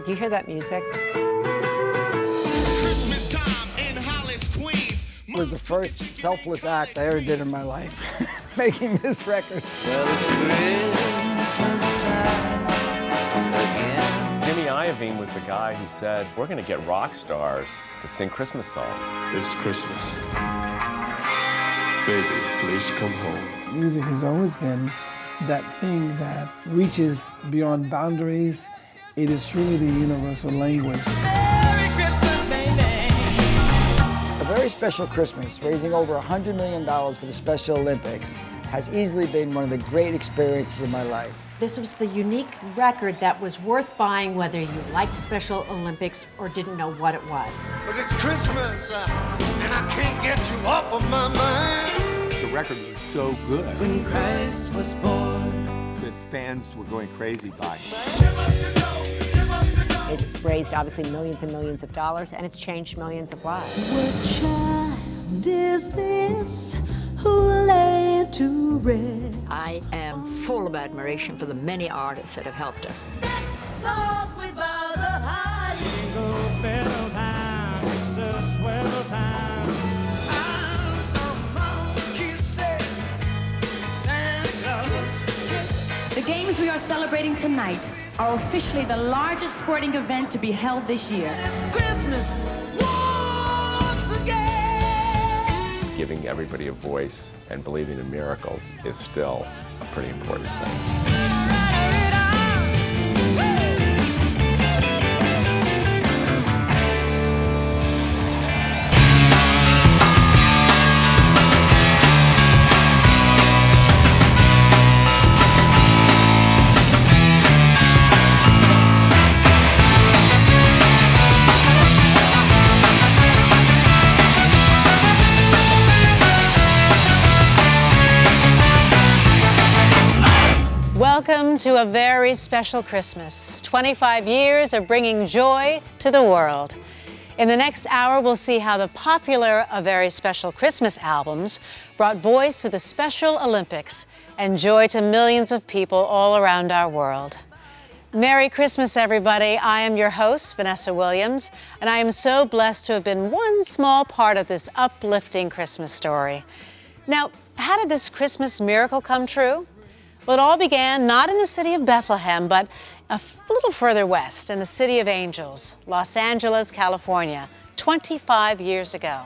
Do you hear that music? It's Christmas time in Hollis, Queens. It was the first selfless act I ever did in my life, making this record. Well, it's Christmas time again. Jimmy Iovine was the guy who said, we're going to get rock stars to sing Christmas songs. It's Christmas. Baby, please come home. Music has always been that thing that reaches beyond boundaries. It is truly the universal language. Merry Christmas, baby. A Very Special Christmas, raising over $100 million for the Special Olympics, has easily been one of the great experiences of my life. This was the unique record that was worth buying whether you liked Special Olympics or didn't know what it was. But it's Christmas, and I can't get you off of my mind. The record was so good When Christ was born. that fans were going crazy by it. It's raised obviously millions and millions of dollars, and it's changed millions of lives. What child is this who lay to rest? I am full of admiration for the many artists that have helped us. The games we are celebrating tonight are officially the largest sporting event to be held this year. It's Christmas once again. Giving everybody a voice and believing in miracles is still a pretty important thing. Welcome to A Very Special Christmas, 25 years of bringing joy to the world. In the next hour, we'll see how the popular A Very Special Christmas albums brought voice to the Special Olympics and joy to millions of people all around our world. Merry Christmas, everybody. I am your host, Vanessa Williams, and I am so blessed to have been one small part of this uplifting Christmas story. Now, how did this Christmas miracle come true? Well, it all began not in the city of Bethlehem, but a little further west in the City of Angels, Los Angeles, California, 25 years ago.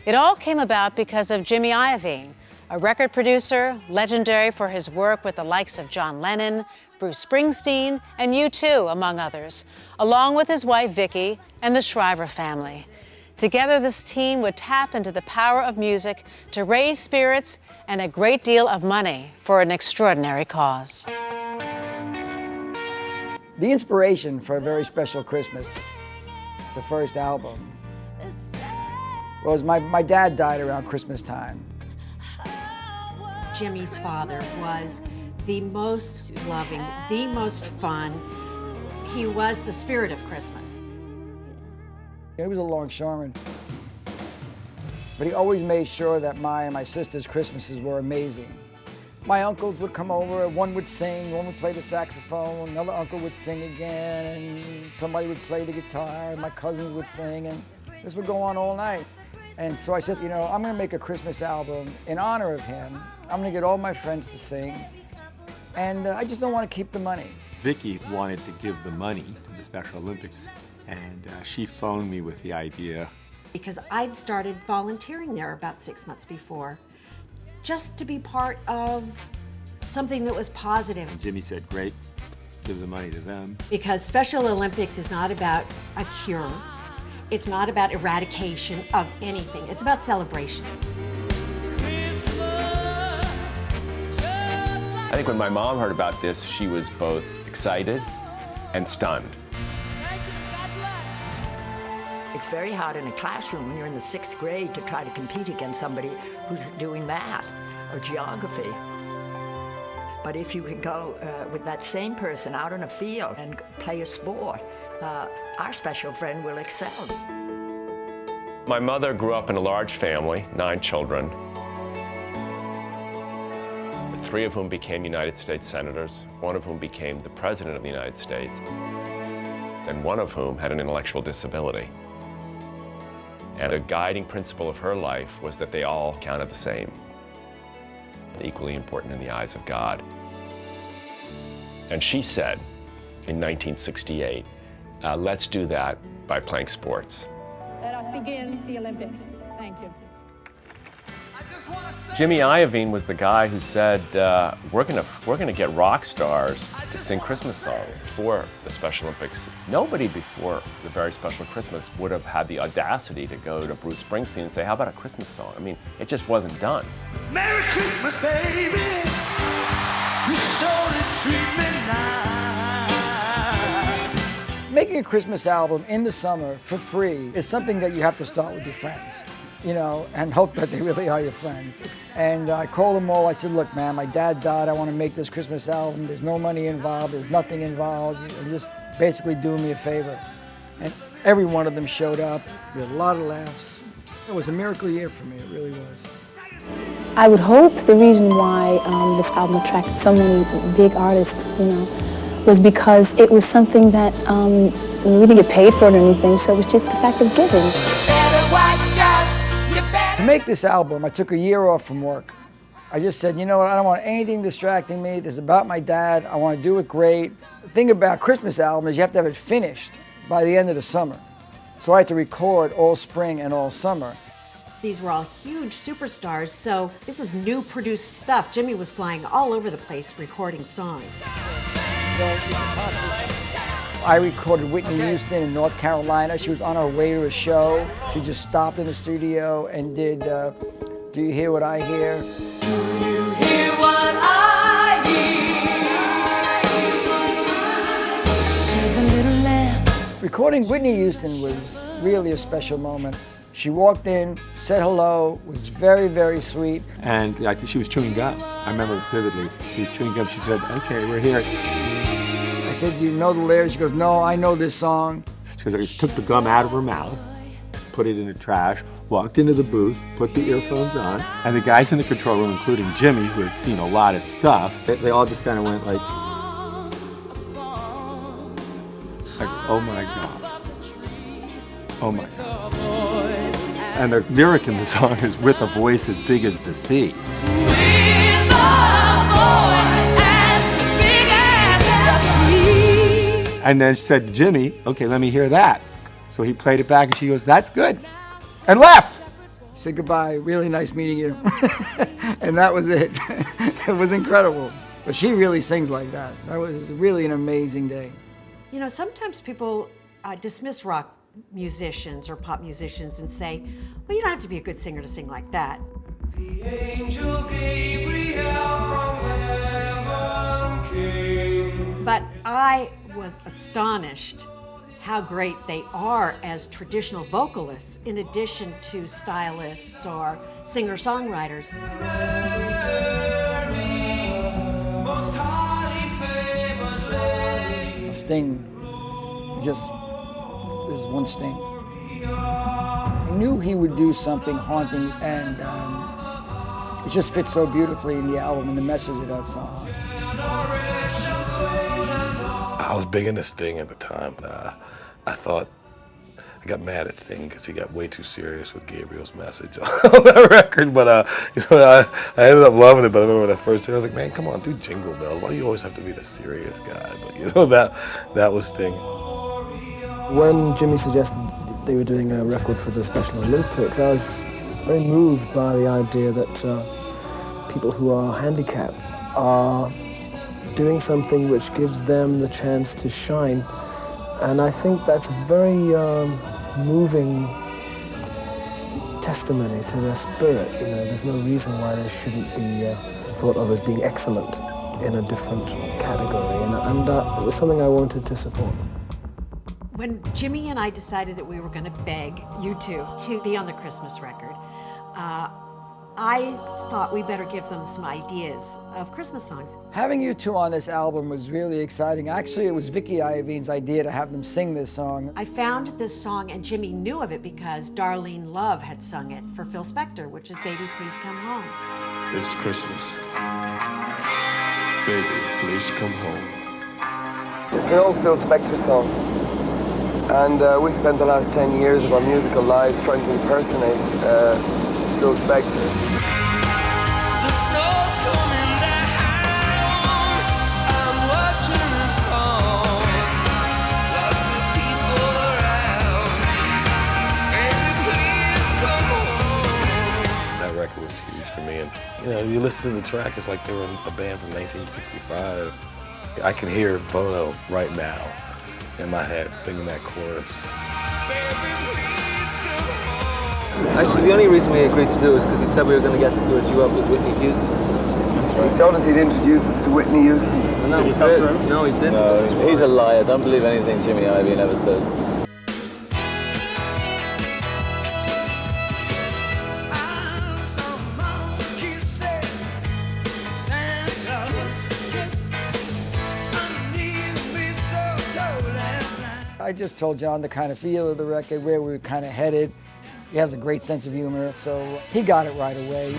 It all came about because of Jimmy Iovine, a record producer, legendary for his work with the likes of John Lennon, Bruce Springsteen, and U2, among others, along with his wife Vicki and the Shriver family. Together, this team would tap into the power of music to raise spirits and a great deal of money for an extraordinary cause. The inspiration for A Very Special Christmas, the first album, was my dad died around Christmas time. Jimmy's father was the most loving, the most fun. He was the spirit of Christmas. He was a longshoreman, but he always made sure that my and my sister's Christmases were amazing. My uncles would come over, one would sing, one would play the saxophone, another uncle would sing again, and somebody would play the guitar, and my cousins would sing, and this would go on all night. And so I said, you know, I'm gonna make a Christmas album in honor of him. I'm gonna get all my friends to sing, and I just don't want to keep the money. Vicki wanted to give the money to the Special Olympics, and she phoned me with the idea. Because I'd started volunteering there about 6 months before, just to be part of something that was positive. And Jimmy said, great, give the money to them. Because Special Olympics is not about a cure. It's not about eradication of anything. It's about celebration. I think when my mom heard about this, she was both excited and stunned. It's very hard in a classroom when you're in the 6th grade to try to compete against somebody who's doing math or geography. But if you could go with that same person out on a field and play a sport, our special friend will excel. My mother grew up in a large family, 9 children, 3 of whom became United States senators, 1 of whom became the President of the United States. and one of whom had an intellectual disability. And a guiding principle of her life was that they all counted the same, equally important in the eyes of God. And she said in 1968, let's do that by playing sports. Let us begin the Olympics. Thank you. Jimmy Iovine was the guy who said, we're gonna get rock stars to sing Christmas songs for the Special Olympics. Nobody before the Very Special Christmas would have had the audacity to go to Bruce Springsteen and say, how about a Christmas song? I mean, it just wasn't done. Merry Christmas, baby. You sure did treat me nice. Making a Christmas album in the summer for free is something that you have to start with your friends, you know, and hope that they really are your friends. And I called them all. I said, look, man, my dad died. I want to make this Christmas album. There's no money involved. There's nothing involved. And just basically do me a favor. And every one of them showed up. We had a lot of laughs. It was a miracle year for me. It really was. I would hope the reason why this album attracted so many big artists, you know, was because it was something that we didn't get paid for it or anything, so it was just the fact of giving. To make this album, I took a year off from work. I just said, you know what, I don't want anything distracting me. This is about my dad. I want to do it great. The thing about Christmas album is you have to have it finished by the end of the summer. So I had to record all spring and all summer. These were all huge superstars, so this is new produced stuff. Jimmy was flying all over the place recording songs. I recorded Whitney Houston in North Carolina. She was on her way to a show. She just stopped in the studio and did Do You Hear What I Hear? Do you hear what I hear? Sing a little lamb. Recording Whitney Houston was really a special moment. She walked in, said hello, was very, very sweet. And I think she was chewing gum. I remember vividly. She was chewing gum. She said, okay, we're here. I said, do you know the lyrics? She goes, no, I know this song. She goes, I took the gum out of her mouth, put it in the trash, walked into the booth, put the earphones on, and the guys in the control room, including Jimmy, who had seen a lot of stuff, they all just kind of went like, oh my God. Oh my God. And the lyric in the song is, with a voice as big as the sea. And then she said, Jimmy, okay, let me hear that. So he played it back and she goes, that's good. And left. He said goodbye, really nice meeting you. And that was it. It was incredible. But she really sings like that. That was really an amazing day. You know, sometimes people dismiss rock musicians or pop musicians and say, well, you don't have to be a good singer to sing like that. The angel Gabriel from heaven came. But I was astonished how great they are as traditional vocalists in addition to stylists or singer-songwriters. Sting, just this one Sting. I knew he would do something haunting, and it just fits so beautifully in the album and the message of that song. I was big into Sting at the time. I thought, I got mad at Sting because he got way too serious with Gabriel's message on that record, but you know, I ended up loving it. But I remember when I first heard it, I was like, man, come on, do Jingle Bells. Why do you always have to be the serious guy? But you know, that was Sting. When Jimmy suggested they were doing a record for the Special Olympics, I was very moved by the idea that people who are handicapped are doing something which gives them the chance to shine. And I think that's a very moving testimony to their spirit. You know, there's no reason why they shouldn't be thought of as being excellent in a different category. And it was something I wanted to support. When Jimmy and I decided that we were going to beg you two to be on the Christmas record, I thought we better give them some ideas of Christmas songs. Having you two on this album was really exciting. Actually, it was Vicki Iovine's idea to have them sing this song. I found this song, and Jimmy knew of it because Darlene Love had sung it for Phil Spector, which is Baby Please Come Home. It's Christmas. Baby, please come home. It's an old Phil Spector song. And we spent the last 10 years of our musical lives trying to impersonate Phil Spector. The snow's coming down. I'm watching it fall. Lots of people around. Baby, please come home. That record was huge for me, and you listen to the track, it's like they were a band from 1965. I can hear Bono right now in my head singing that chorus. Actually, the only reason we agreed to do it was because he said we were going to get to do a duet with Whitney Houston. He told us he'd introduce us to Whitney Houston. No, he did. No, he didn't. No, he's a liar. Don't believe anything Jimmy Iovine ever says. I just told John the kind of feel of the record, where we were kind of headed. He has a great sense of humor, so he got it right away.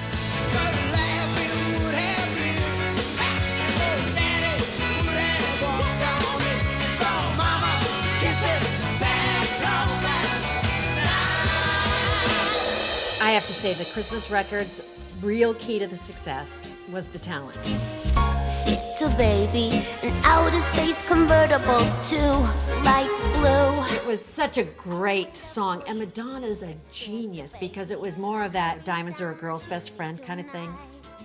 I have to say the Christmas record's real key to the success was the talent. Sit to baby, an outer space convertible to light blue. It was such a great song, and Madonna's a genius because it was more of that diamonds are a girl's best friend kind of thing.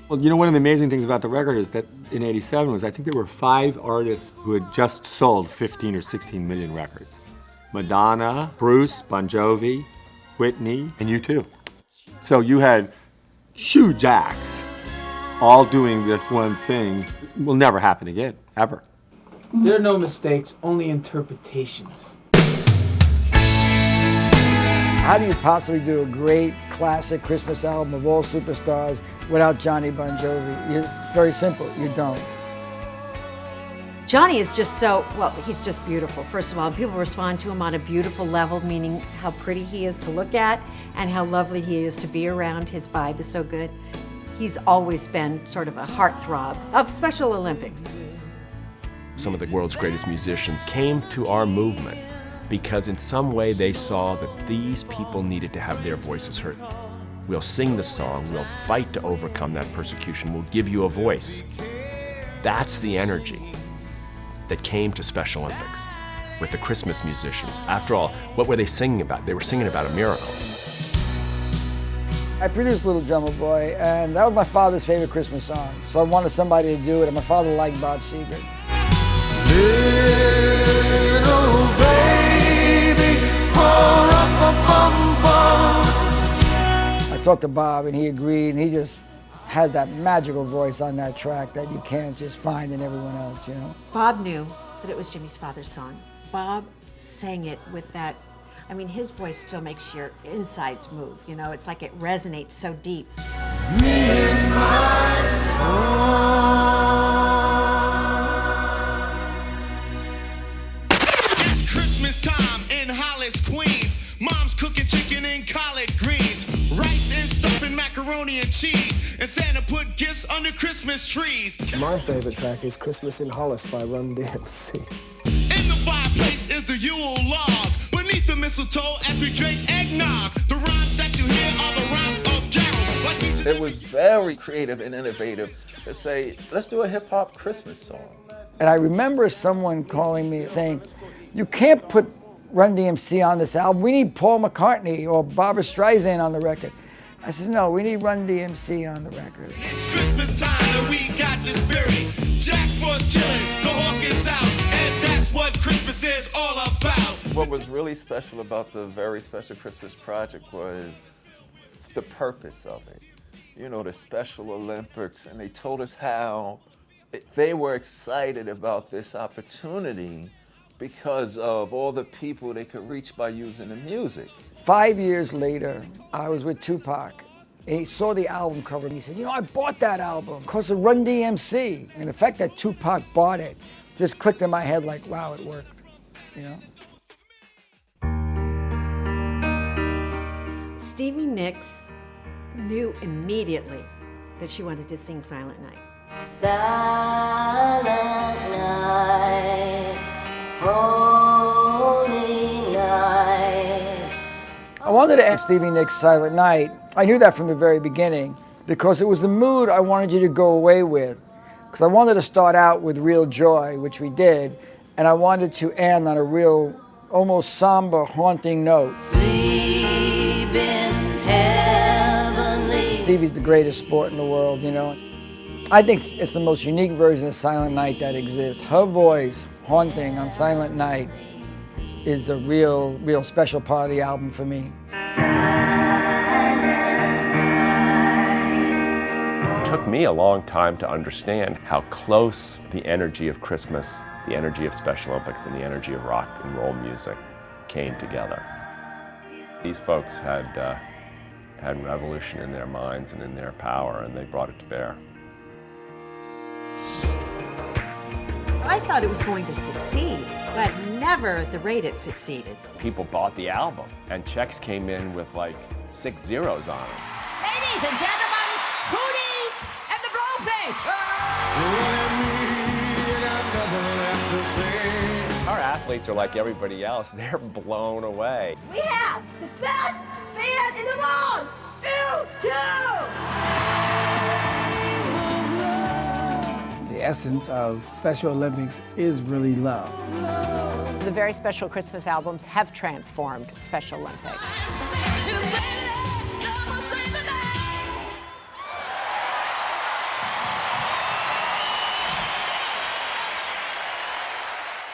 Well, one of the amazing things about the record is that in '87 was I think there were 5 artists who had just sold 15 or 16 million records. Madonna, Bruce, Bon Jovi, Whitney, and U2. So you had huge acts all doing this one thing. Will never happen again, ever. There are no mistakes, only interpretations. How do you possibly do a great classic Christmas album of all superstars without Johnny Bon Jovi? It's very simple, you don't. Johnny is just he's just beautiful. First of all, people respond to him on a beautiful level, meaning how pretty he is to look at and how lovely he is to be around. His vibe is so good. He's always been sort of a heartthrob of Special Olympics. Some of the world's greatest musicians came to our movement because in some way they saw that these people needed to have their voices heard. We'll sing the song, we'll fight to overcome that persecution, we'll give you a voice. That's the energy that came to Special Olympics with the Christmas musicians. After all, what were they singing about? They were singing about a miracle. I produced Little Drummer Boy, and that was my father's favorite Christmas song. So I wanted somebody to do it, and my father liked Bob Seger. Little baby, I talked to Bob, and he agreed, and he just has that magical voice on that track that you can't just find in everyone else, Bob knew that it was Jimmy's father's song. Bob sang it with that, his voice still makes your insides move, it's like it resonates so deep. me and my It's Christmas time in Hollis, Queens. Mom's cooking chicken and collard greens, rice and stuffing macaroni and cheese, and Santa put gifts under Christmas trees. My favorite track is Christmas in Hollis by Run DMC. In the fireplace is the Yule log. Beneath the mistletoe as we drink eggnog. The rhymes that you hear are the rhymes of carols. Like It was very creative and innovative to say, let's do a hip-hop Christmas song. And I remember someone calling me saying, you can't put Run DMC on this album. We need Paul McCartney or Barbra Streisand on the record. I said, no, we need Run DMC on the record. It's Christmas time and we got the spirit. Jack Frost chilling, the hawk is out, and that's what Christmas is all about. What was really special about the Very Special Christmas Project was the purpose of it. The Special Olympics, and they told us how they were excited about this opportunity because of all the people they could reach by using the music. 5 years later, I was with Tupac, and he saw the album cover, and he said, I bought that album because of Run DMC. And the fact that Tupac bought it just clicked in my head like, wow, it worked, Stevie Nicks knew immediately that she wanted to sing Silent Night. Silent night, holy night. wanted to end Stevie Nicks' Silent Night. I knew that from the very beginning because it was the mood I wanted you to go away with. Because I wanted to start out with real joy, which we did, and I wanted to end on a real, almost somber, haunting note. Stevie's the greatest sport in the world, you know. I think it's the most unique version of Silent Night that exists. Her voice, haunting on Silent Night, is a real special part of the album for me. It took me a long time to understand how close the energy of Christmas, the energy of Special Olympics, and the energy of rock and roll music came together. These folks had revolution in their minds and in their power, and they brought it to bear. I thought it was going to succeed, but never at the rate it succeeded. People bought the album, and checks came in with like 6 zeros on them. Ladies and gentlemen, Hootie and the Blowfish! Our athletes are like everybody else. They're blown away. We have the best band in the world! The essence of Special Olympics is really love. The very special Christmas albums have transformed Special Olympics.